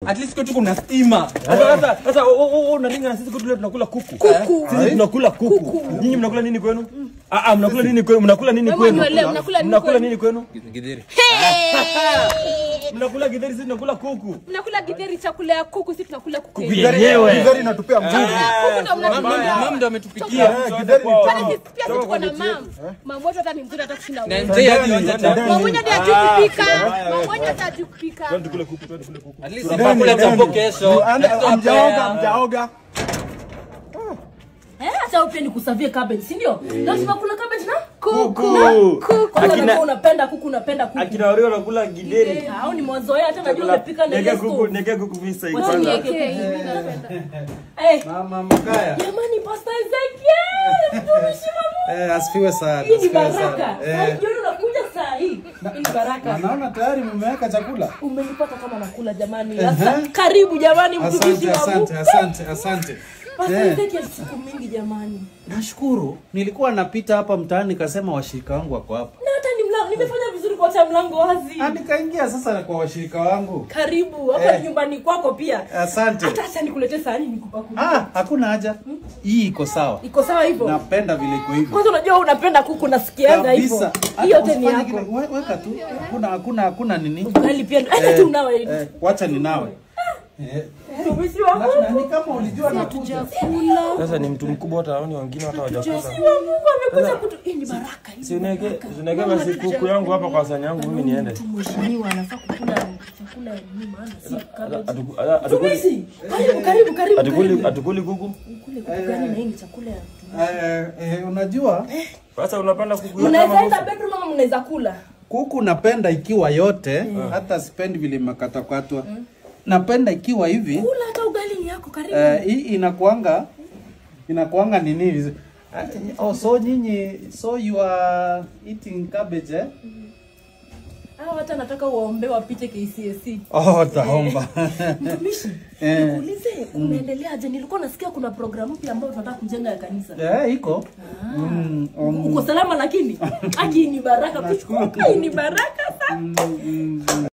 At least kwetu kuna stima. Sasa unalinga na sisi kwetu leo tunakula kuku. Sisi tunakula kuku. Nyinyi mnakula nini kwenu? Mnakula nini kwenu? Mnakula nini kwenu? Mnakula nini kwenu? Githeri. Mnakula githeri, sisi tunakula kuku. Mnakula githeri, chakula ya kuku, sisi tunakula kuku. Githeri inatupea nguvu. Mama ndo ametupikia. Githeri pia tuko na mama. Mama wetu hata ni mzuri hata kushinda wewe. Mama mwenye ndiye atupika. Mama mwenye atatupika. Tukule kuku, tukule kuku. At least tunakula jambo kesho. Mjaoga. Acha upe ni kusavia cabbage, si ndio? Ndio tunakula cabbage na kuku. Akina unapenda kuku. Akina wale wanakula githeri. Hao ni mwanzoea hata najua unapika na kuku, neke kuku visa kwanza. Mama Mkaya. Jamani Pastor Ezekiel, tunashima. Asifiwe sana. Hii ni baraka. Unajua unakuja saa hii. Hii ni baraka. Naona tayari mmeweka chakula. Umenipata kama nakula jamani. Karibu jamani mtumishi wa Mungu. Asante. Pastor Ezekiel siku mingi jamani. Nashukuru. Nilikuwa napita hapa mtaani nikasema washirika wangu wako hapa. Na hata ni mlango nimefanya vizuri kuacha mlango wazi. Nikaingia sasa kwa washirika wangu. Karibu hapa nyumbani kwako pia. Asante. Hata acha nikuletee sahani nikupakulie. Hakuna haja. Hii iko sawa. Iko sawa hivyo. Napenda vile iko hivyo. Kwanza unajua unapenda kuku nasikiaga hivyo. Hiyo yote ni yako. Weka tu. Hakuna nini? Ugali pia. Acha tu unawe. Wacha ninawe. Mtumishi wa Mungu. Ni kama ulijua na tujakula. Sasa ni mtu mkubwa hata wao wengine hata hawajakula. Mtumishi wa Mungu amekuja kutu. Hii ni baraka hii. Usinege basi kuku yangu hapa kwa sahani yangu mimi niende. Mheshimiwa anafaa kukula chakula ni maana si cabbage. Karibu. Atukuli kuku. Kule kuku gani na hii ni chakula ya unajua? Sasa unapenda kuku yote. Unaweza enda bedroom mama mnaweza kula. Kuku napenda ikiwa yote, hata sipendi vile makatakatwa. Napenda ikiwa hivi. Kula hata ugali ni yako karibu. Hii inakuanga nini? So you are eating cabbage Hata nataka uombe wapite KCSE. Taomba. Mtumishi, nikuulize unaendeleaje? Nilikuwa nasikia kuna programu mpya ambayo tunataka kujenga ya kanisa. Iko. Uko salama lakini? Aki ni baraka kuchukua. Ni baraka sana.